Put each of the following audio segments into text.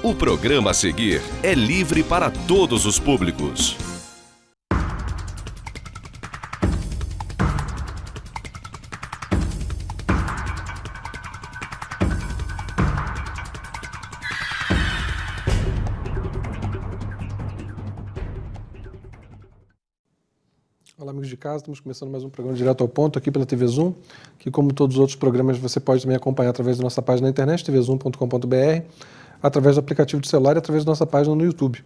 O programa a seguir é livre para todos os públicos. Olá, amigos de casa, estamos começando mais um programa Direto ao Ponto aqui pela TV Zoom, que como todos os outros programas você pode também acompanhar através da nossa página na internet, tvzoom.com.br, através do aplicativo de celular e através da nossa página no YouTube.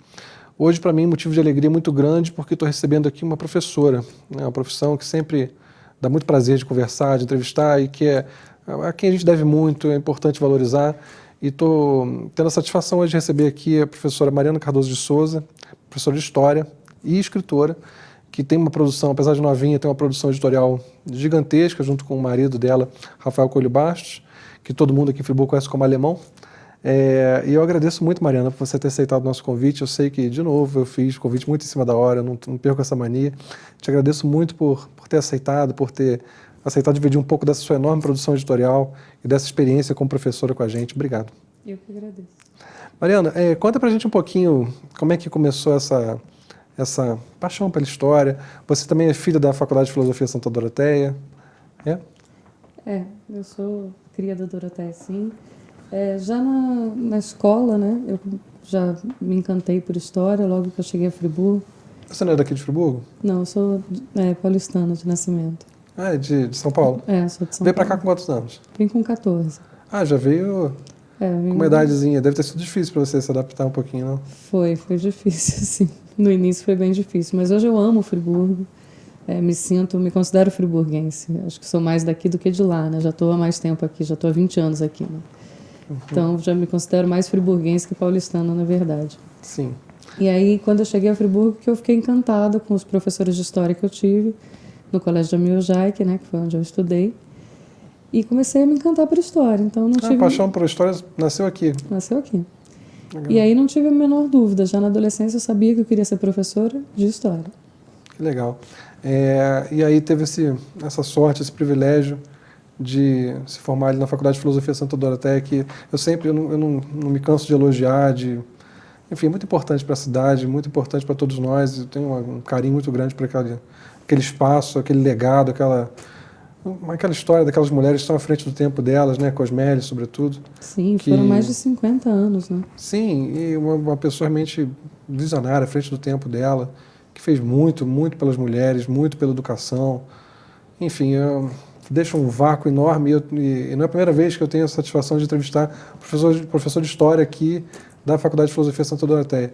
Hoje, para mim, motivo de alegria muito grande, porque estou recebendo aqui uma professora, né, uma profissão que sempre dá muito prazer de conversar, de entrevistar e que é a quem a gente deve muito, é importante valorizar. E estou tendo a satisfação hoje de receber aqui a professora Mariana Cardoso de Souza, professora de História e escritora, que tem uma produção, apesar de novinha, tem uma produção editorial gigantesca, junto com o marido dela, Rafael Coelho Bastos, que todo mundo aqui em Friburgo conhece como Alemão. E eu agradeço muito, Mariana, por você ter aceitado o nosso convite. Eu sei que, de novo, eu fiz o convite muito em cima da hora, não perco essa mania. Te agradeço muito por ter aceitado, por ter aceitado dividir um pouco dessa sua enorme produção editorial e dessa experiência como professora com a gente. Obrigado. Eu que agradeço. Mariana, conta pra gente um pouquinho como é que começou essa paixão pela história. Você também é filha da Faculdade de Filosofia Santa Doroteia, é? Eu sou cria da Doroteia, sim. Já na escola, né, eu já me encantei por história logo que eu cheguei a Friburgo. Você não é daqui de Friburgo? Não, eu sou paulistana de nascimento. Ah, é de São Paulo? Sou de São Veio Paulo. pra cá com quantos anos? Vim com 14. Ah, já veio Vim... com uma idadezinha. Deve ter sido difícil para você se adaptar um pouquinho, não? Foi difícil, sim. No início foi bem difícil, mas hoje eu amo Friburgo. Me considero friburguense. Acho que sou mais daqui do que de lá, né? Já estou há mais tempo aqui, já estou há 20 anos aqui, né? Uhum. Então, já me considero mais friburguense que paulistana, na verdade. Sim. E aí, quando eu cheguei a Friburgo, que eu fiquei encantada com os professores de história que eu tive no Colégio de Amil Jaik, né? Que foi onde eu estudei. E comecei a me encantar por história. Então, não tive... A paixão por história nasceu aqui? Nasceu aqui. Legal. E aí não tive a menor dúvida. Já na adolescência eu sabia que eu queria ser professora de história. Que legal. E aí teve essa sorte, esse privilégio de se formar ali na Faculdade de Filosofia Santa Doroteia, que eu não me canso de elogiar, enfim, é muito importante para a cidade, muito importante para todos nós. Eu tenho um carinho muito grande por aquele espaço, aquele legado, aquela história daquelas mulheres que estão à frente do tempo delas, né, Cosmeli, sobretudo. Sim, foram mais de 50 anos, né? Sim, e uma pessoa realmente visionária, à frente do tempo dela, que fez muito, muito pelas mulheres, muito pela educação. Enfim, deixa um vácuo enorme e não é a primeira vez que eu tenho a satisfação de entrevistar professor de História aqui da Faculdade de Filosofia Santa Doroteia.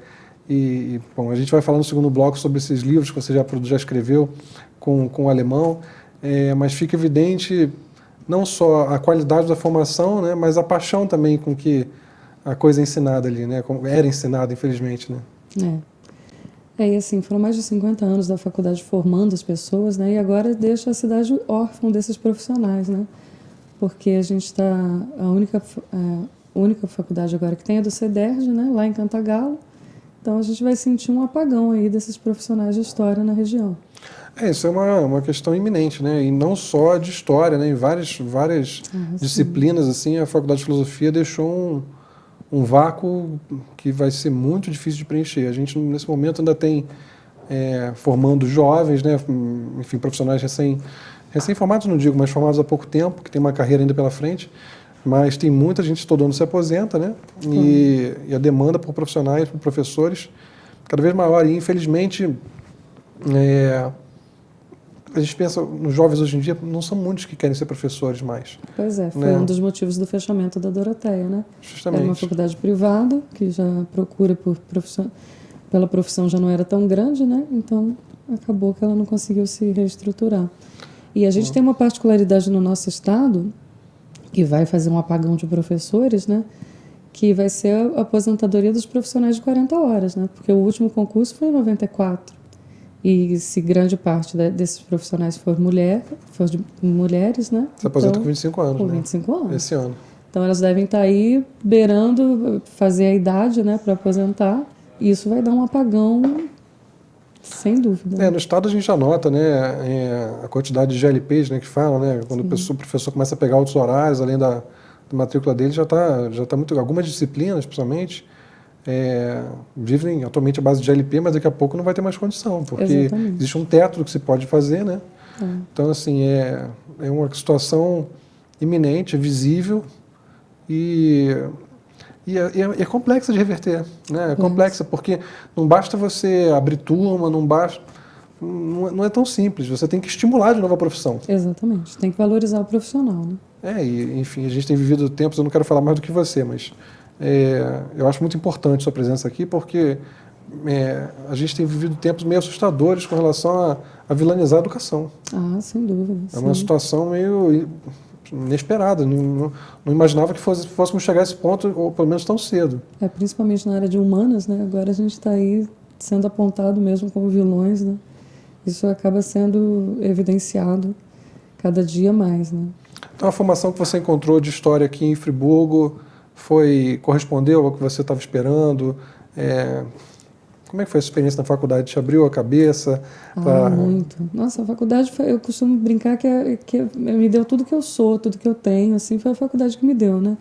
Bom, a gente vai falar no segundo bloco sobre esses livros que você já escreveu com o Alemão, mas fica evidente não só a qualidade da formação, né, mas a paixão também com que a coisa é ensinada ali, né, como era ensinada, infelizmente, né. E assim, foram mais de 50 anos da faculdade formando as pessoas, né? E agora deixa a cidade órfã desses profissionais, né? Porque a gente está... A única faculdade agora que tem é do CEDERJ, né? Lá em Cantagalo. Então a gente vai sentir um apagão aí desses profissionais de história na região. Isso é uma questão iminente, né? E não só de história, né? Em várias disciplinas, assim, a Faculdade de Filosofia deixou um vácuo que vai ser muito difícil de preencher. A gente, nesse momento, ainda tem formando jovens, né? Enfim, profissionais recém-formados, não digo, mas formados há pouco tempo, que tem uma carreira ainda pela frente, mas tem muita gente estudando se aposenta, né? E a demanda por profissionais, por professores, cada vez maior. E, infelizmente, a gente pensa, nos jovens hoje em dia, não são muitos que querem ser professores mais. Pois é, foi um dos motivos do fechamento da Doroteia, né? Justamente. Era uma faculdade privada, que já procura pela profissão já não era tão grande, né? Então, acabou que ela não conseguiu se reestruturar. E a gente tem uma particularidade no nosso estado, que vai fazer um apagão de professores, né? Que vai ser a aposentadoria dos profissionais de 40 horas, né? Porque o último concurso foi em 94. E se grande parte desses profissionais for de mulheres, né? Se aposenta com 25 anos, com né? 25 anos. Esse ano. Então elas devem estar aí beirando fazer a idade, né, para aposentar. E isso vai dar um apagão Sem dúvida. No estado a gente já nota, né, a quantidade de GLPs, né, que falam, né, quando o professor começa a pegar outros horários, além da matrícula dele, já tá muito... Algumas disciplinas, principalmente, vivem atualmente à base de GLP, mas daqui a pouco não vai ter mais condição, porque Exatamente. existe um teto do que se pode fazer, né? Então, assim, é uma situação iminente, visível e é complexa de reverter, né? É complexa porque não basta você abrir turma, não é tão simples. Você tem que estimular de novo a profissão. Exatamente. Tem que valorizar o profissional, né? Enfim, a gente tem vivido tempos, eu não quero falar mais do que você, mas eu acho muito importante sua presença aqui porque a gente tem vivido tempos meio assustadores com relação a vilanizar a educação. Sem dúvida. É uma situação meio inesperada. Não imaginava que fôssemos chegar a esse ponto, ou pelo menos tão cedo. Principalmente na área de humanas, né? Agora a gente está aí sendo apontado mesmo como vilões, né? Isso acaba sendo evidenciado cada dia mais, né? Então, a formação que você encontrou de história aqui em Friburgo correspondeu ao que você estava esperando? Como é que foi a sua experiência na faculdade? Te abriu a cabeça? Muito. Nossa, a faculdade, eu costumo brincar que me deu tudo que eu sou, tudo que eu tenho, assim, foi a faculdade que me deu, né?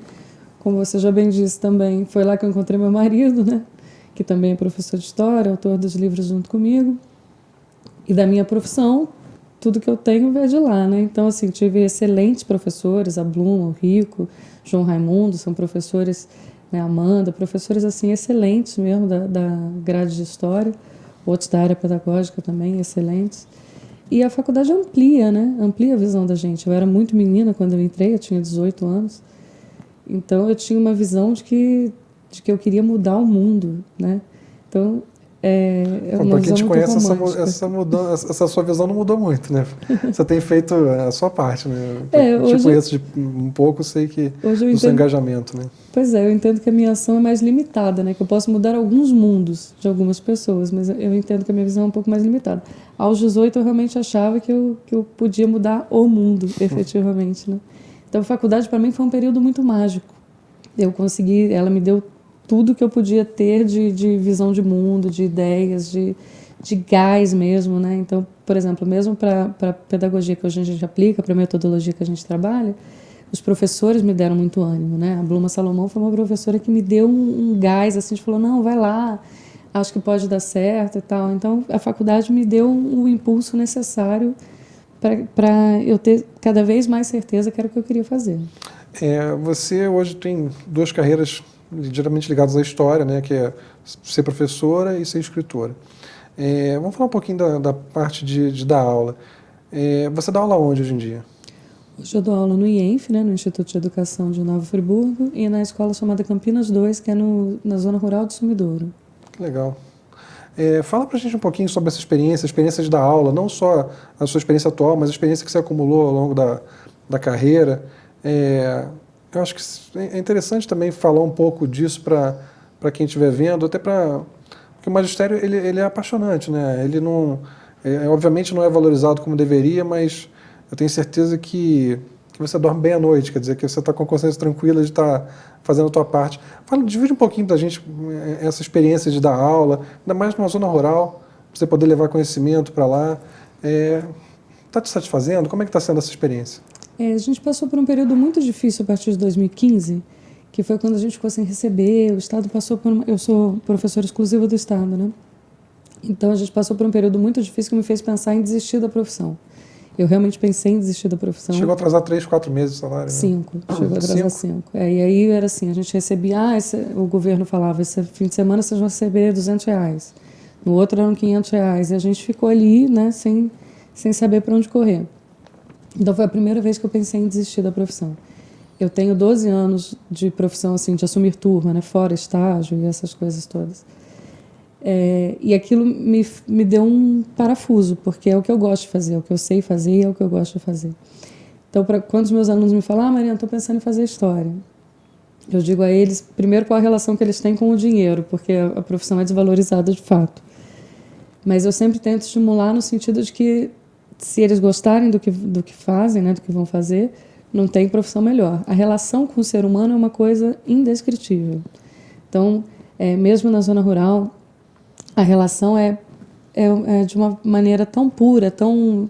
Como você já bem disse também, foi lá que eu encontrei meu marido, né? Que também é professor de história, autor dos livros junto comigo. E da minha profissão, tudo que eu tenho veio de lá, né? Então, assim, tive excelentes professores, a Bluma, o Rico, João Raimundo, são professores... Amanda, professores assim excelentes mesmo da grade de história, outros da área pedagógica também excelentes. E a faculdade amplia, né? Amplia a visão da gente. Eu era muito menina quando eu entrei, eu tinha 18 anos. Então eu tinha uma visão de que eu queria mudar o mundo, né? Então para quem te conhece, essa sua visão não mudou muito, né? Você tem feito a sua parte, né? Te conheço um pouco, sei que o seu engajamento, né? Pois eu entendo que a minha ação é mais limitada, né? Que eu posso mudar alguns mundos de algumas pessoas, mas eu entendo que a minha visão é um pouco mais limitada. Aos 18 eu realmente achava que eu podia mudar o mundo, efetivamente, né? Então a faculdade para mim foi um período muito mágico. Ela me deu tudo que eu podia ter de visão de mundo, de ideias, de gás mesmo, né? Então, por exemplo, mesmo para a pedagogia que hoje a gente aplica, para a metodologia que a gente trabalha, os professores me deram muito ânimo, né? A Bluma Salomão foi uma professora que me deu um gás, assim, de falou, não, vai lá, acho que pode dar certo e tal. Então, a faculdade me deu o impulso necessário para eu ter cada vez mais certeza que era o que eu queria fazer. Você hoje tem duas carreiras diretamente ligadas à história, né, que é ser professora e ser escritora. Vamos falar um pouquinho da parte de dar aula. Você dá aula onde hoje em dia? Hoje eu dou aula no IENF, né, no Instituto de Educação de Nova Friburgo, e na escola chamada Campinas 2, que é na zona rural do Sumidouro. Que legal. Fala pra gente um pouquinho sobre essa experiência de dar aula, não só a sua experiência atual, mas a experiência que você acumulou ao longo da carreira. Eu acho que é interessante também falar um pouco disso para quem estiver vendo, até porque o magistério ele é apaixonante, né? Ele não, obviamente não é valorizado como deveria, mas eu tenho certeza que você dorme bem à noite, quer dizer, que você está com a consciência tranquila de estar fazendo a tua parte. Divide um pouquinho da gente essa experiência de dar aula, ainda mais numa zona rural, para você poder levar conhecimento para lá. Está te satisfazendo? Como é que está sendo essa experiência? A gente passou por um período muito difícil a partir de 2015, que foi quando a gente ficou sem receber, o Estado passou por... Eu sou professora exclusiva do Estado, né? Então a gente passou por um período muito difícil que me fez pensar em desistir da profissão. Eu realmente pensei em desistir da profissão. Chegou a atrasar 3, 4 meses o salário, né? 5, chegou a atrasar 5. E aí era assim, a gente recebia, o governo falava, esse fim de semana vocês vão receber R$200, no outro eram R$500, e a gente ficou ali, né, sem saber para onde correr. Então foi a primeira vez que eu pensei em desistir da profissão. Eu tenho 12 anos de profissão, assim, de assumir turma, né, fora estágio e essas coisas todas. E aquilo me deu um parafuso, porque é o que eu gosto de fazer, é o que eu sei fazer e é o que eu gosto de fazer. Então, quando os meus alunos me falam, Mariana, estou pensando em fazer história, eu digo a eles, primeiro, qual a relação que eles têm com o dinheiro, porque a profissão é desvalorizada de fato. Mas eu sempre tento estimular no sentido de que, se eles gostarem do que fazem, né, do que vão fazer, não tem profissão melhor. A relação com o ser humano é uma coisa indescritível. Então, mesmo na zona rural, a relação é é de uma maneira tão pura, tão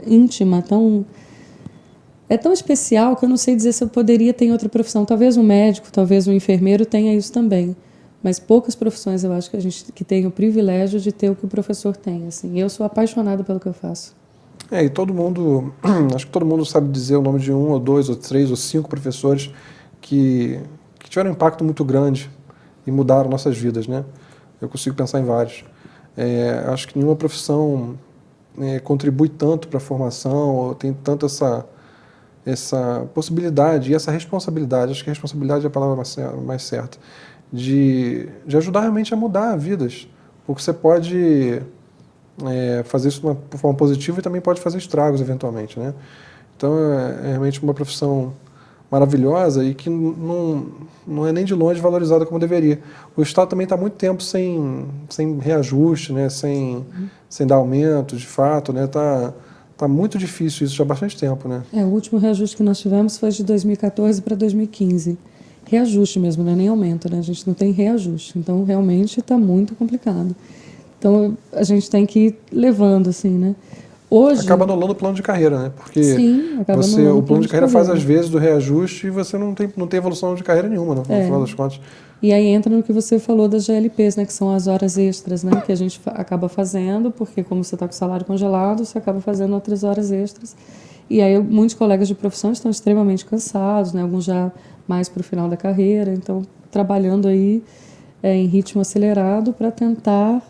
íntima, é tão especial que eu não sei dizer se eu poderia ter em outra profissão. Talvez um médico, talvez um enfermeiro tenha isso também. Mas poucas profissões eu acho que a gente que tem o privilégio de ter o que o professor tem. Assim. Eu sou apaixonada pelo que eu faço. E todo mundo, acho que todo mundo sabe dizer o nome de 1, ou 2, ou 3, ou 5 professores que tiveram um impacto muito grande e mudaram nossas vidas, né? Eu consigo pensar em vários. Acho que nenhuma profissão contribui tanto para a formação, ou tem tanto essa possibilidade e essa responsabilidade, acho que responsabilidade é a palavra mais certa, de ajudar realmente a mudar vidas, porque você pode fazer isso de uma forma positiva e também pode fazer estragos eventualmente, né? Então é realmente uma profissão maravilhosa e que não é nem de longe valorizada como deveria. O Estado também está há muito tempo sem reajuste, né? sem dar aumento, de fato, né? Tá muito difícil isso já há bastante tempo, né? O último reajuste que nós tivemos foi de 2014 para 2015. Reajuste mesmo, não é nem aumento, né? A gente não tem reajuste. Então, realmente está muito complicado. Então, a gente tem que ir levando, assim, né? Hoje... Acaba anulando o plano de carreira, né? Porque sim, acaba anulando o plano de carreira faz carreira. às vezes do reajuste e você não tem evolução de carreira nenhuma, no final das contas. E aí entra no que você falou das GLPs, né? Que são as horas extras, né? Que a gente acaba fazendo, porque como você está com o salário congelado, você acaba fazendo outras horas extras. E aí muitos colegas de profissão estão extremamente cansados, né? Alguns já mais para o final da carreira, então trabalhando aí em ritmo acelerado para tentar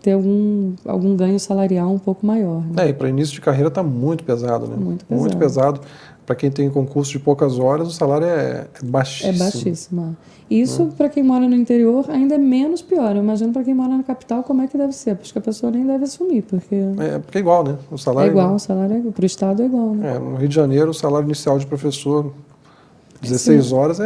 ter algum ganho salarial um pouco maior. Né? E para início de carreira está muito pesado, né? Muito pesado. Muito pesado. Para quem tem concurso de poucas horas, o salário é baixíssimo. É baixíssimo. Isso, para quem mora no interior, ainda é menos pior. Eu imagino para quem mora na capital como é que deve ser. Porque a pessoa nem deve assumir. Porque é igual, né? O salário é igual, o salário é igual. Para o Estado é igual. Né? No Rio de Janeiro, o salário inicial de professor, 16 horas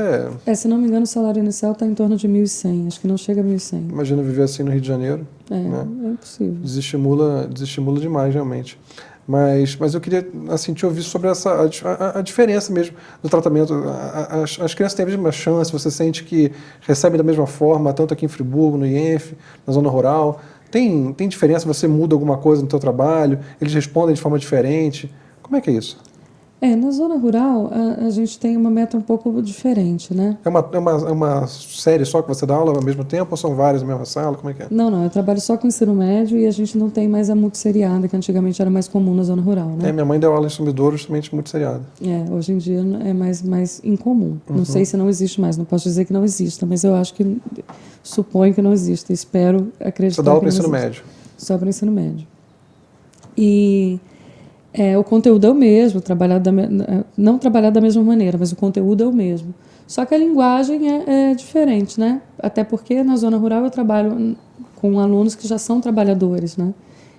se não me engano, o salário inicial está em torno de 1.100. Acho que não chega a 1.100. Imagina viver assim no Rio de Janeiro. Né? É impossível. Desestimula demais, realmente. Mas eu queria te ouvir sobre a diferença mesmo do tratamento. As crianças têm a mesma chance, você sente que recebem da mesma forma, tanto aqui em Friburgo, no IENF, na zona rural. Tem diferença? Você muda alguma coisa no seu trabalho? Eles respondem de forma diferente? Como é que é isso? Na zona rural, a gente tem uma meta um pouco diferente, né? É uma série só que você dá aula ao mesmo tempo ou são várias na mesma sala? Como é que é? Não, eu trabalho só com ensino médio e a gente não tem mais a multisseriada, que antigamente era mais comum na zona rural, né? Minha mãe deu aula em Sumidouro justamente multisseriada. Hoje em dia é mais incomum. Não sei se não existe mais, não posso dizer que não exista, mas eu acho que, suponho que não existe, espero acreditar. Você dá aula para o ensino médio? Só para o ensino médio. E... o conteúdo é o mesmo, não trabalhado da mesma maneira, mas o conteúdo é o mesmo. Só que a linguagem é diferente, né? Até porque na zona rural eu trabalho com alunos que já são trabalhadores, né?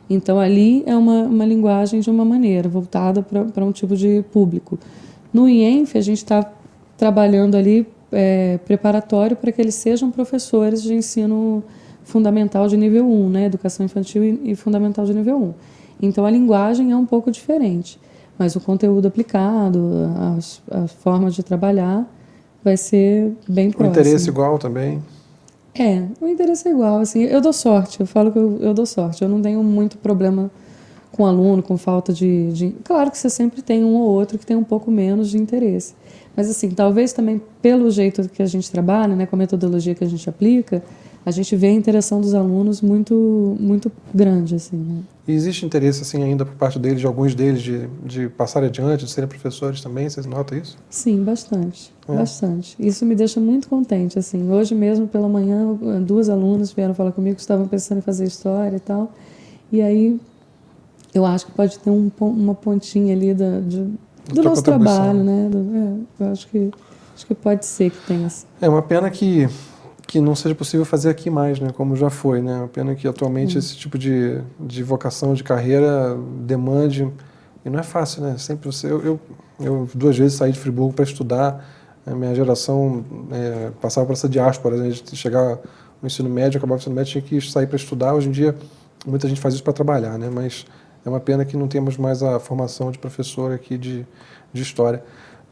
Então ali é uma linguagem de uma maneira, voltada para um tipo de público. No IENF a gente está trabalhando ali preparatório para que eles sejam professores de ensino fundamental de nível 1, né? Educação infantil e fundamental de nível 1. Então, a linguagem é um pouco diferente, mas o conteúdo aplicado, a forma de trabalhar vai ser bem próximo. O interesse igual também? O interesse é igual. Assim, eu dou sorte, eu falo que eu dou sorte. Eu não tenho muito problema com aluno, com falta de... Claro que você sempre tem um ou outro que tem um pouco menos de interesse. Mas, assim, talvez também pelo jeito que a gente trabalha, né, com a metodologia que a gente aplica, a gente vê a interação dos alunos muito, muito grande, assim, né? E existe interesse, assim, ainda por parte deles, de alguns deles, de passar adiante, de serem professores também? Vocês notam isso? Sim, bastante. Bastante. Isso me deixa muito contente, assim. Hoje mesmo, pela manhã, 2 alunas vieram falar comigo que estavam pensando em fazer história e tal. E aí, eu acho que pode ter uma pontinha ali do nosso trabalho, né? Eu acho que pode ser que tenha. É uma pena que não seja possível fazer aqui mais, né, como já foi, né? Uma pena que atualmente esse tipo de vocação de carreira demande, e não é fácil, né? Sempre eu 2 vezes saí de Friburgo para estudar, a minha geração passava por essa diáspora, a gente chegar no ensino médio, acabava o ensino médio, tinha que sair para estudar. Hoje em dia muita gente faz isso para trabalhar, né? Mas é uma pena que não temos mais a formação de professor aqui de história.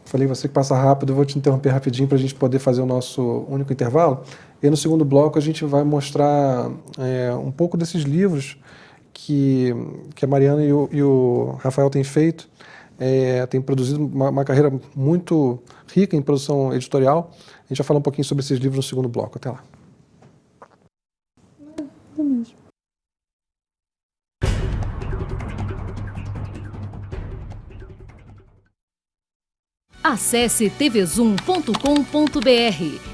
Falei, você que passa rápido, eu vou te interromper rapidinho para a gente poder fazer o nosso único intervalo. E no segundo bloco a gente vai mostrar um pouco desses livros que a Mariana e o Rafael têm feito. Tem produzido uma carreira muito rica em produção editorial. A gente vai falar um pouquinho sobre esses livros no segundo bloco. Até lá. Acesse tvzoom.com.br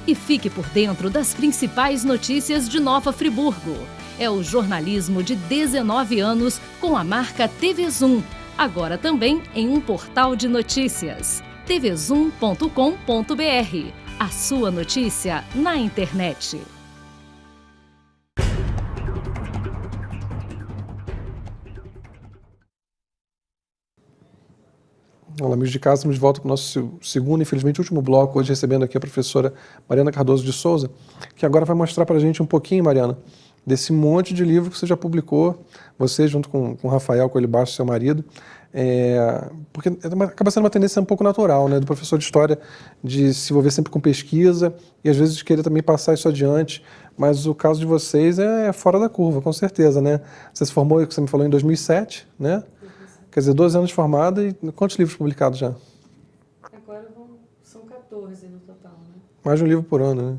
e fique por dentro das principais notícias de Nova Friburgo. É o jornalismo de 19 anos com a marca TV Zoom, agora também em um portal de notícias. tvzoom.com.br, a sua notícia na internet. Olá, amigos de casa, estamos de volta para o nosso segundo, infelizmente, último bloco, hoje recebendo aqui a professora Mariana Cardoso de Souza, que agora vai mostrar para a gente um pouquinho, Mariana, desse monte de livro que você já publicou, você junto com o Rafael Coelho Baixo, seu marido, porque acaba sendo uma tendência um pouco natural, né, do professor de história de se envolver sempre com pesquisa e às vezes de querer também passar isso adiante, mas o caso de vocês é fora da curva, com certeza, né? Você se formou, você me falou, em 2007, né? Quer dizer, 12 anos de formada e quantos livros publicados já? Agora são 14 no total, né? Mais de um livro por ano, né?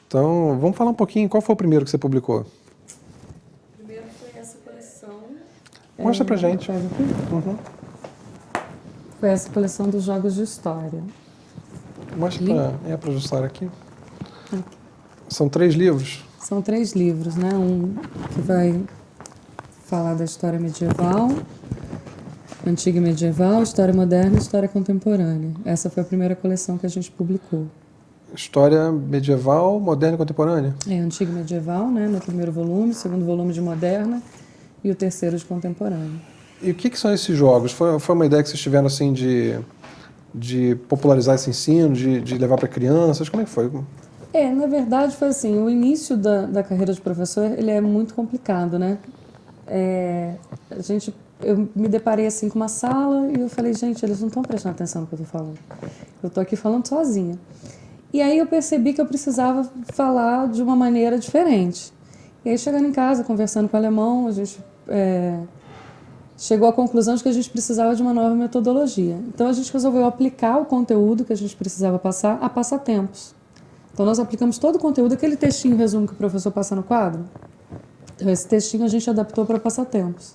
Então, vamos falar um pouquinho, qual foi o primeiro que você publicou? O primeiro foi essa coleção. Mostra pra gente. Uhum. Foi essa coleção dos jogos de história. Mostra para ajustar aqui. São 3 livros? São 3 livros, né? Um que vai falar da história medieval, antiga e medieval, história moderna e história contemporânea. Essa foi a primeira coleção que a gente publicou. História medieval, moderna e contemporânea? Antiga e medieval, né, no primeiro volume, segundo volume de moderna e o terceiro de contemporânea. E o que são esses jogos? Foi uma ideia que vocês tiveram assim de popularizar esse ensino, de levar para crianças? Como é que foi? Na verdade foi assim, o início da carreira de professor, ele é muito complicado, né? Eu me deparei assim com uma sala e eu falei, gente, eles não estão prestando atenção no que eu estou falando. Eu estou aqui falando sozinha. E aí eu percebi que eu precisava falar de uma maneira diferente. E aí, chegando em casa, conversando com o alemão, a gente chegou à conclusão de que a gente precisava de uma nova metodologia. Então, a gente resolveu aplicar o conteúdo que a gente precisava passar a passatempos. Então, nós aplicamos todo o conteúdo, aquele textinho resumo que o professor passa no quadro. Então, esse textinho a gente adaptou para passatempos.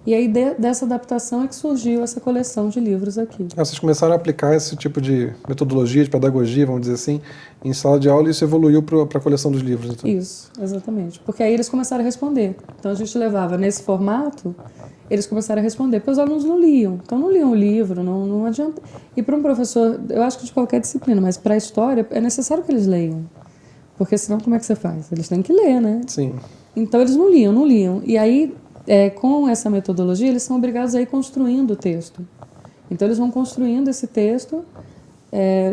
E aí, dessa adaptação é que surgiu essa coleção de livros aqui. Vocês começaram a aplicar esse tipo de metodologia, de pedagogia, vamos dizer assim, em sala de aula e isso evoluiu para a coleção dos livros, então? Isso, exatamente. Porque aí eles começaram a responder. Então, a gente levava nesse formato, eles começaram a responder, porque os alunos não liam. Então, não liam o livro, não adianta. E para um professor, eu acho que de qualquer disciplina, mas para a história, é necessário que eles leiam. Porque senão, como é que você faz? Eles têm que ler, né? Sim. Então, eles não liam. E aí, com essa metodologia, eles são obrigados a ir construindo o texto. Então, eles vão construindo esse texto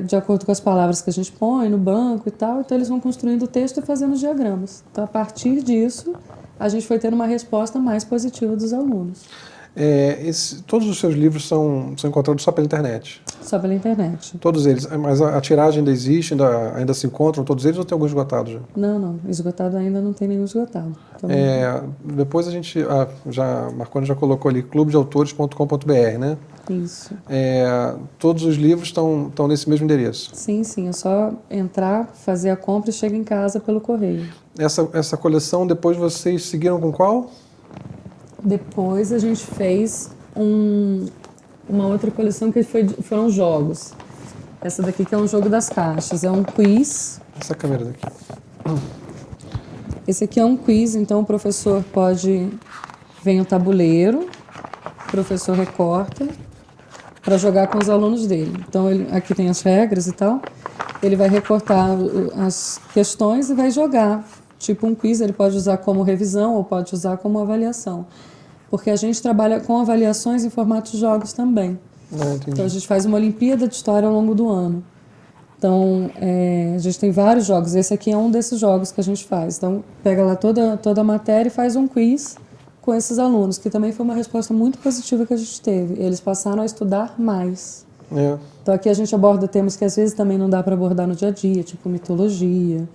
de acordo com as palavras que a gente põe no banco e tal. Então, eles vão construindo o texto e fazendo os diagramas. Então, a partir disso, a gente foi tendo uma resposta mais positiva dos alunos. Todos os seus livros são encontrados só pela internet? Só pela internet. Todos eles. Mas a tiragem ainda existe? Ainda se encontram todos eles ou tem alguns esgotados já? Não. Esgotado ainda não tem nenhum esgotado. Então, depois a gente, Marconi já colocou ali, clubedeautores.com.br, né? Isso. Todos os livros estão nesse mesmo endereço? Sim. É só entrar, fazer a compra e chega em casa pelo correio. Essa coleção, depois vocês seguiram com qual? Depois a gente fez uma outra coleção que foram jogos. Essa daqui que é um jogo das caixas, é um quiz. Essa câmera daqui. Esse aqui é um quiz, então o professor vem o tabuleiro, o professor recorta para jogar com os alunos dele. Então aqui tem as regras e tal, ele vai recortar as questões e vai jogar. Tipo um quiz, ele pode usar como revisão ou pode usar como avaliação. Porque a gente trabalha com avaliações em formato de jogos também. Então a gente faz uma Olimpíada de História ao longo do ano. Então a gente tem vários jogos. Esse aqui é um desses jogos que a gente faz. Então pega lá toda a matéria e faz um quiz com esses alunos, que também foi uma resposta muito positiva que a gente teve. Eles passaram a estudar mais. Então aqui a gente aborda temas que às vezes também não dá para abordar no dia a dia, tipo mitologia,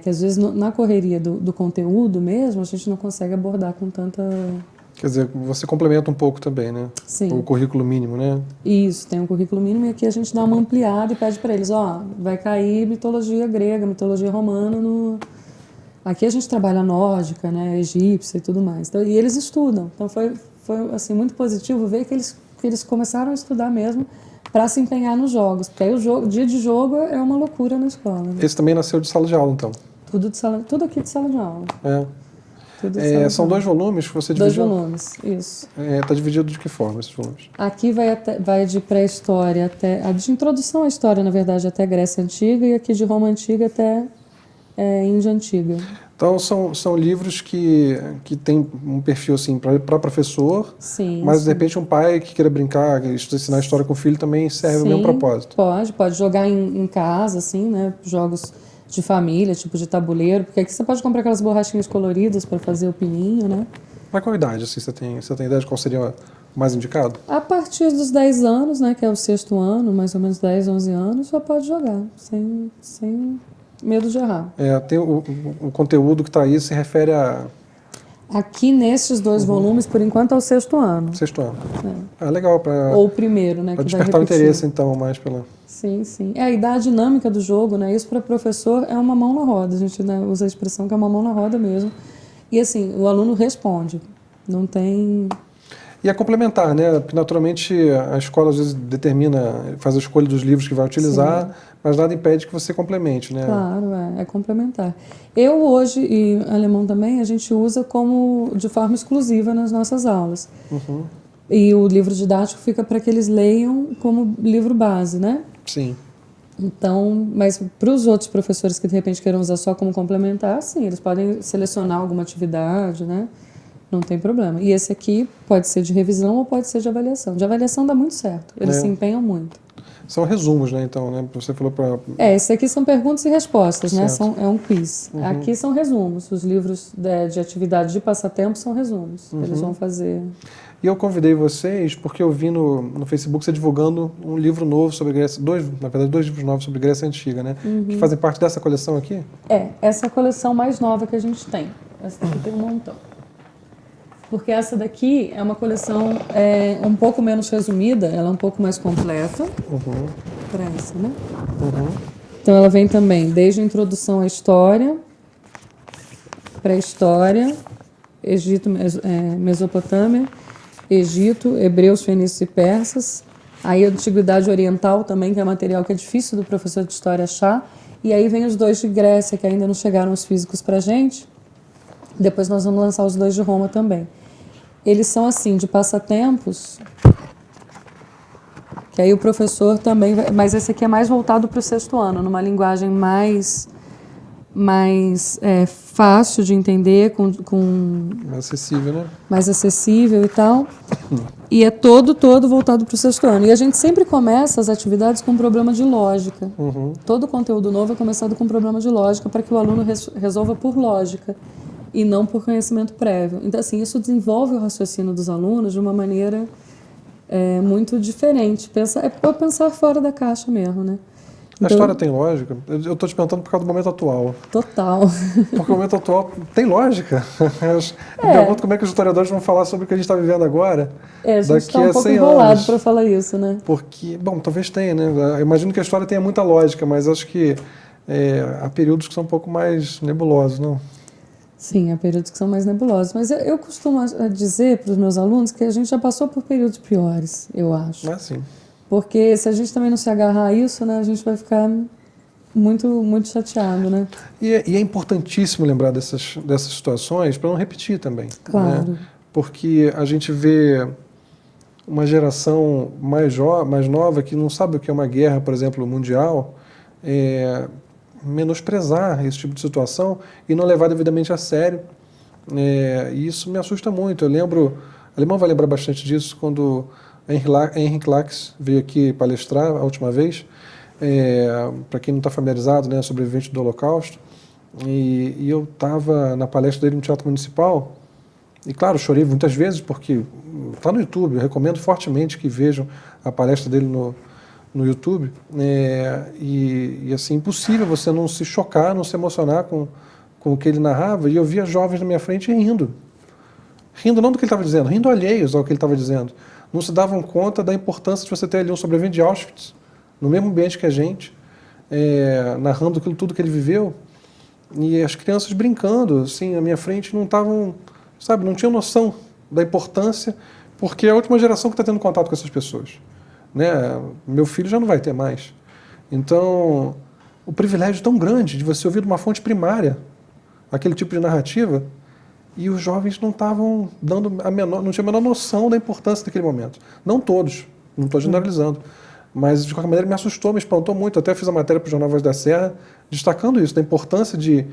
que às vezes na correria do conteúdo mesmo a gente não consegue abordar com tanta... Quer dizer, você complementa um pouco também, né? Sim. O currículo mínimo, né? Isso, tem um currículo mínimo e aqui a gente dá uma ampliada e pede para eles, vai cair mitologia grega, mitologia romana no... Aqui a gente trabalha nórdica, né, egípcia e tudo mais. Então, e eles estudam. Então foi assim, muito positivo ver que eles começaram a estudar mesmo para se empenhar nos jogos. Porque aí o dia de jogo é uma loucura na escola. Né? Esse também nasceu de sala de aula, então? Tudo aqui de sala de aula. São 2 volumes que você dividiu? 2 volumes, isso. Está dividido de que forma esses volumes? Aqui vai de pré-história até... de introdução à história, na verdade, até Grécia Antiga, e aqui de Roma Antiga até Índia Antiga. Então, são livros que têm um perfil assim, para professor, sim, mas sim. de repente um pai que queira brincar, ensinar história com o filho também serve o mesmo propósito. Pode jogar em casa, assim, né? Jogos de família, tipo de tabuleiro, porque aqui você pode comprar aquelas borrachinhas coloridas para fazer o pininho, né? Mas qual idade, assim, você tem ideia de qual seria o mais indicado? A partir dos 10 anos, né, que é o 6º ano, mais ou menos 10, 11 anos, já pode jogar, sem medo de errar. Tem o conteúdo que está aí se refere a... Aqui nesses 2 volumes, por enquanto, é o 6º ano. 6º ano. Legal para... Ou o primeiro, né? Para que despertar vai o repetir. interesse, então, mais pela... Sim. E da dinâmica do jogo, né? Isso para professor é uma mão na roda. A gente, né, usa a expressão que é uma mão na roda mesmo. E assim, o aluno responde. Não tem... E é complementar, né? Porque, naturalmente, a escola às vezes faz a escolha dos livros que vai utilizar, sim, mas nada impede que você complemente, né? Claro, é complementar. Eu hoje, e alemão também, a gente usa de forma exclusiva nas nossas aulas. Uhum. E o livro didático fica para que eles leiam como livro base, né? Sim. Então, mas para os outros professores que de repente queiram usar só como complementar, sim, eles podem selecionar alguma atividade, né? Não tem problema. E esse aqui pode ser de revisão ou pode ser de avaliação. De avaliação dá muito certo. Eles se empenham muito. São resumos, né? Então, né? Você falou para... Esse aqui são perguntas e respostas, né? É um quiz. Uhum. Aqui são resumos. Os livros de atividade de passatempo são resumos. Uhum. Eles vão fazer... E eu convidei vocês porque eu vi no Facebook você divulgando um livro novo sobre Grécia, 2 livros novos sobre Grécia Antiga, né? Uhum. Que fazem parte dessa coleção aqui? Essa é a coleção mais nova que a gente tem. Essa daqui tem um montão. Porque essa daqui é uma coleção um pouco menos resumida, ela é um pouco mais completa. Uhum. Para essa, né? Uhum. Então ela vem também desde a introdução à história, pré-história, Egito, Mesopotâmia, Egito, hebreus, fenícios e persas. Aí a Antiguidade Oriental também, que é material que é difícil do professor de história achar. E aí vem os 2 de Grécia, que ainda não chegaram os físicos para a gente. Depois nós vamos lançar os 2 de Roma também. Eles são assim, de passatempos, que aí o professor também... Mas esse aqui é mais voltado para o 6º ano, numa linguagem mais fácil de entender, Mais acessível, né? mais acessível e tal. E é todo voltado para o 6º ano. E a gente sempre começa as atividades com um problema de lógica. Uhum. Todo conteúdo novo é começado com um problema de lógica para que o aluno resolva por lógica e não por conhecimento prévio. Então, assim, isso desenvolve o raciocínio dos alunos de uma maneira muito diferente. É para pensar fora da caixa mesmo, né? A história tem lógica? Eu estou te perguntando por causa do momento atual. Total. Porque o momento atual tem lógica. Eu pergunto como é que os historiadores vão falar sobre o que a gente está vivendo agora. A gente está um pouco enrolado para falar isso, né? Porque, bom, talvez tenha, né? Eu imagino que a história tenha muita lógica, mas acho que há períodos que são um pouco mais nebulosos, não? Sim, há períodos que são mais nebulosos. Mas eu costumo dizer para os meus alunos que a gente já passou por períodos piores, eu acho. Sim. Porque se a gente também não se agarrar a isso, né, a gente vai ficar muito, muito chateado, né? E é importantíssimo lembrar dessas situações para não repetir também. Claro. Né? Porque a gente vê uma geração mais nova que não sabe o que é uma guerra, por exemplo, mundial, menosprezar esse tipo de situação e não levar devidamente a sério. E isso me assusta muito. Eu lembro, o alemão vai lembrar bastante disso, quando Henrik Lacks veio aqui palestrar a última vez, para quem não está familiarizado, né, sobrevivente do Holocausto, e eu estava na palestra dele no Teatro Municipal, e claro, chorei muitas vezes, porque está no YouTube, eu recomendo fortemente que vejam a palestra dele no YouTube, e assim, impossível você não se chocar, não se emocionar com o que ele narrava, e eu via jovens na minha frente rindo. Rindo não do que ele estava dizendo, rindo alheios ao que ele estava dizendo. Não se davam conta da importância de você ter ali um sobrevivente de Auschwitz, no mesmo ambiente que a gente, narrando tudo que ele viveu, e as crianças brincando, assim, na minha frente, não estavam, sabe, não tinham noção da importância, porque é a última geração que está tendo contato com essas pessoas. Né? Meu filho já não vai ter mais. Então, o privilégio tão grande de você ouvir de uma fonte primária aquele tipo de narrativa, e os jovens não estavam dando não tinham a menor noção da importância daquele momento. Não todos, não estou generalizando, mas de qualquer maneira me assustou, me espantou muito. Até fiz a matéria para o Jornal Voz da Serra, destacando isso, da importância de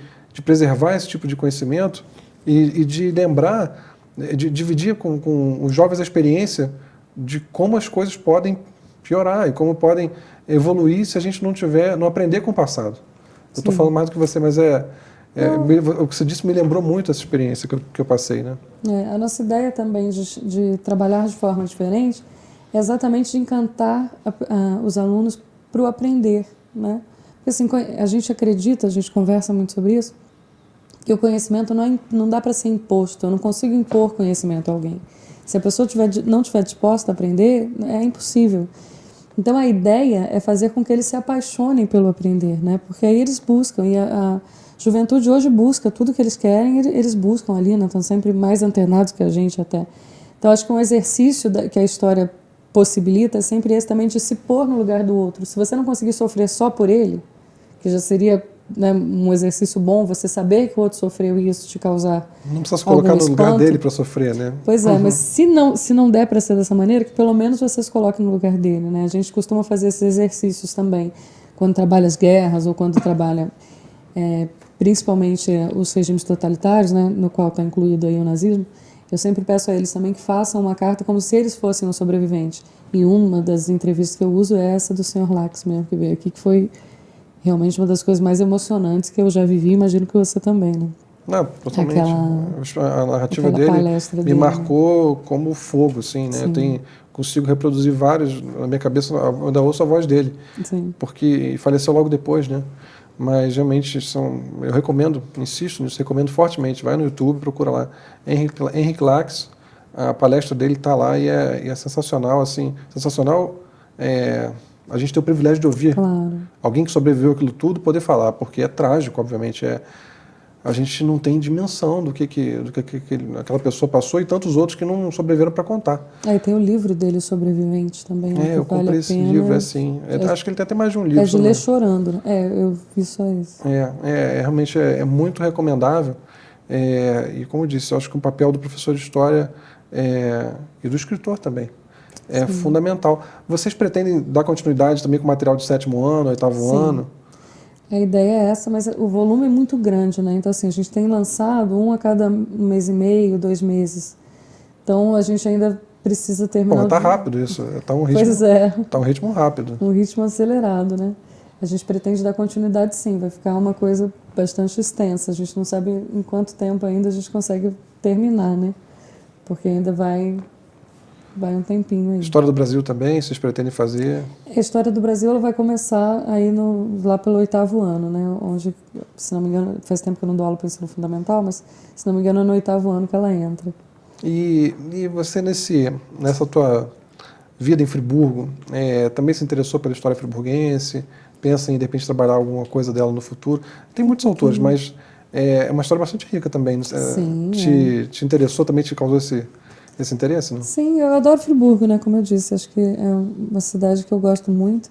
preservar esse tipo de conhecimento e de lembrar, de dividir com os jovens a experiência de como as coisas podem piorar e como podem evoluir se a gente não aprender com o passado. Eu estou falando mais do que você, mas o que você disse me lembrou muito essa experiência que eu passei, né? A nossa ideia também de trabalhar de forma diferente é exatamente de encantar os alunos para o aprender, né? Porque assim, a gente acredita, a gente conversa muito sobre isso, que o conhecimento não dá para ser imposto. Eu não consigo impor conhecimento a alguém. Se a pessoa não estiver disposta a aprender, é impossível. Então a ideia é fazer com que eles se apaixonem pelo aprender, né? Porque aí eles buscam, e a juventude hoje busca tudo que eles querem, eles buscam ali, né? Estão sempre mais antenados que a gente até. Então acho que um exercício que a história possibilita é sempre esse também, de se pôr no lugar do outro. Se você não conseguir sofrer só por ele, que já seria, né, um exercício bom, você saber que o outro sofreu e isso te causar não precisa se colocar no lugar dele para sofrer, né? Pois é, mas se não der para ser dessa maneira, que pelo menos você se coloque no lugar dele, né? A gente costuma fazer esses exercícios também, quando trabalha as guerras ou quando trabalha principalmente os regimes totalitários, né, no qual está incluído aí o nazismo. Eu sempre peço a eles também que façam uma carta como se eles fossem um sobrevivente. E uma das entrevistas que eu uso é essa do Sr. Lax mesmo, que veio aqui, que foi realmente uma das coisas mais emocionantes que eu já vivi, imagino que você também, né? Não, totalmente. A narrativa dele me marcou como fogo, assim, né? Eu consigo reproduzir vários, na minha cabeça, eu ainda ouço a voz dele. Sim. Porque faleceu logo depois, né? Mas realmente eu recomendo, insisto nisso, recomendo fortemente. Vai no YouTube, procura lá, Henrik Lax, a palestra dele está lá e é sensacional, assim, sensacional. A gente tem o privilégio de ouvir alguém que sobreviveu àquilo tudo poder falar, porque é trágico, obviamente. A gente não tem dimensão do que aquela pessoa passou e tantos outros que não sobreviveram para contar. E tem o livro dele, Sobreviventes, também. Né, eu comprei esse livro, assim. Acho que ele tem até mais de um livro. É de ler chorando. Eu vi só isso. Realmente é muito recomendável. E como eu disse, eu acho que o papel do professor de História e do escritor também é fundamental. Vocês pretendem dar continuidade também com material de 7º ano, 8º ano? A ideia é essa, mas o volume é muito grande, né? Então, assim, a gente tem lançado um a cada 1 mês e meio, 2 meses. Então, a gente ainda precisa terminar... Está rápido isso, está um ritmo, tá um ritmo rápido. Um ritmo acelerado, né? A gente pretende dar continuidade, sim, vai ficar uma coisa bastante extensa. A gente não sabe em quanto tempo ainda a gente consegue terminar, né? Porque ainda vai um tempinho aí. História do Brasil também, vocês pretendem fazer? A História do Brasil ela vai começar aí lá pelo 8º ano, né? Onde, se não me engano, faz tempo que eu não dou aula para o ensino fundamental, mas se não me engano é no 8º ano que ela entra. E você nessa tua vida em Friburgo, também se interessou pela história friburguense? Pensa em, de repente, trabalhar alguma coisa dela no futuro? Tem muitos autores, mas é uma história bastante rica também. Sim, te interessou, também te causou esse interesse, não? Sim, eu adoro Friburgo, né? Como eu disse, acho que é uma cidade que eu gosto muito.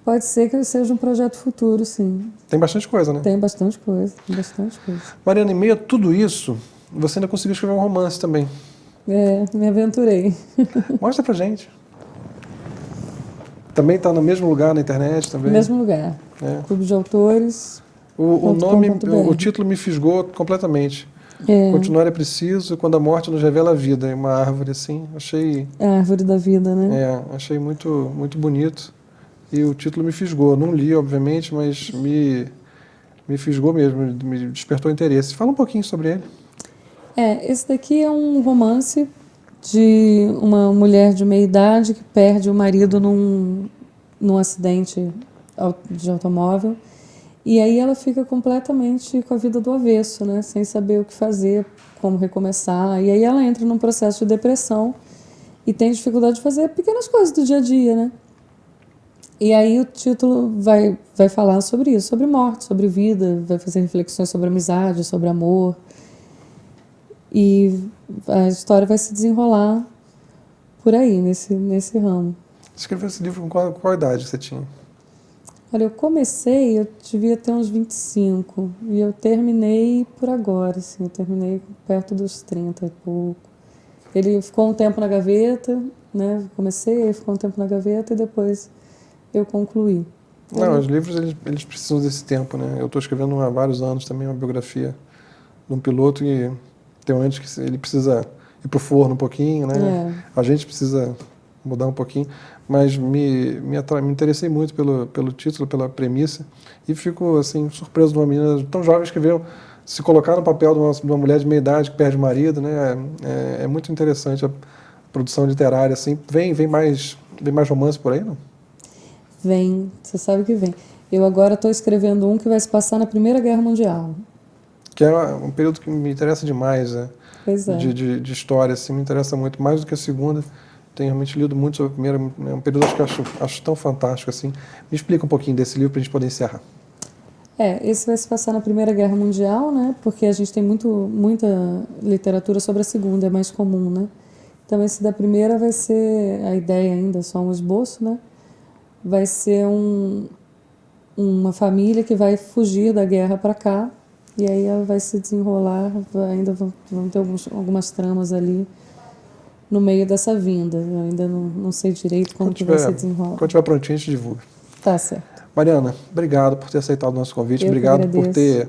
Pode ser que seja um projeto futuro, sim. Tem bastante coisa, né? Tem bastante coisa, bastante coisa. Mariana, em meio a tudo isso, você ainda conseguiu escrever um romance também. Me aventurei. Mostra pra gente. Também está no mesmo lugar na internet também? Mesmo lugar. Clube de Autores. O título me fisgou completamente. Continuar é preciso quando a morte nos revela a vida. É uma árvore assim, achei... É a árvore da vida, né? Achei muito, muito bonito. E o título me fisgou. Não li, obviamente, mas me fisgou mesmo, me despertou interesse. Fala um pouquinho sobre ele. Esse daqui é um romance de uma mulher de meia idade que perde o marido num acidente de automóvel. E aí ela fica completamente com a vida do avesso, né? Sem saber o que fazer, como recomeçar. E aí ela entra num processo de depressão e tem dificuldade de fazer pequenas coisas do dia a dia, né? E aí o título vai falar sobre isso, sobre morte, sobre vida, vai fazer reflexões sobre amizade, sobre amor. E a história vai se desenrolar por aí, nesse ramo. Você escreveu esse livro com qual idade você tinha? Olha, eu devia ter uns 25 e eu terminei por agora, assim, eu terminei perto dos 30 e pouco. Ele ficou um tempo na gaveta, né? Comecei, ficou um tempo na gaveta e depois eu concluí. Não, os livros eles precisam desse tempo, né? Eu estou escrevendo há vários anos também uma biografia de um piloto e tem momentos que ele precisa ir para o forno um pouquinho, né? A gente precisa mudar um pouquinho, mas me interessei muito pelo título, pela premissa e fico assim surpreso de uma menina tão jovem escrever, se colocar no papel de uma mulher de meia idade que perde o marido, né? É muito interessante a produção literária, assim. Vem mais romance por aí, não? Vem, você sabe que vem. Eu agora estou escrevendo um que vai se passar na Primeira Guerra Mundial. Que é um período que me interessa demais, né? Pois é. De história, assim, me interessa muito, mais do que a segunda. Tenho realmente lido muito sobre a primeira, é um período que eu acho tão fantástico, assim. Me explica um pouquinho desse livro para a gente poder encerrar. Esse vai se passar na Primeira Guerra Mundial, né? Porque a gente tem muita literatura sobre a Segunda, é mais comum, né? Então esse da primeira vai ser, a ideia ainda, só um esboço, né? Vai ser uma família que vai fugir da guerra para cá e aí ela vai se desenrolar, ainda vão ter algumas tramas ali no meio dessa vinda. Eu ainda não sei direito como que vai se desenrolar. Quando estiver prontinho, a gente divulga. Tá certo. Mariana, obrigado por ter aceitado o nosso convite. Eu obrigado por ter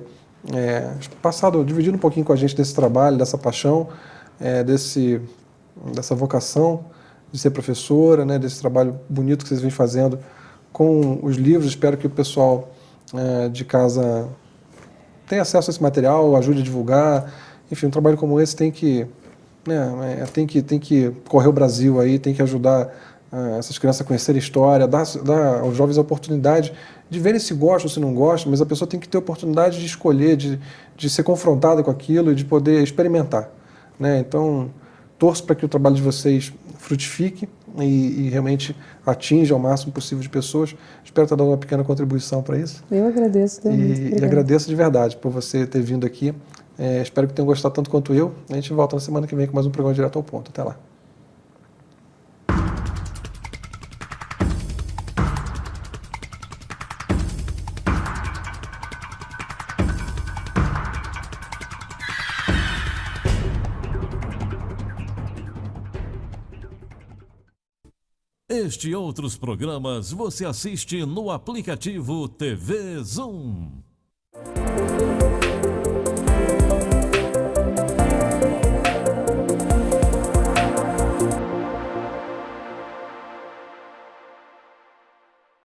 dividido um pouquinho com a gente desse trabalho, dessa paixão, dessa vocação de ser professora, né, desse trabalho bonito que vocês vêm fazendo com os livros. Espero que o pessoal de casa tenha acesso a esse material, ajude a divulgar. Enfim, um trabalho como esse tem que correr o Brasil aí, tem que ajudar essas crianças a conhecerem a história, dar aos jovens a oportunidade de verem se gostam ou se não gostam, mas a pessoa tem que ter a oportunidade de escolher, de ser confrontada com aquilo e de poder experimentar, né? Então, torço para que o trabalho de vocês frutifique e realmente atinja o máximo possível de pessoas. Espero estar dando uma pequena contribuição para isso. Eu agradeço também. E agradeço de verdade por você ter vindo aqui. Espero que tenham gostado tanto quanto eu. A gente volta na semana que vem com mais um programa Direto ao Ponto. Até lá. Este e outros programas você assiste no aplicativo TV Zoom.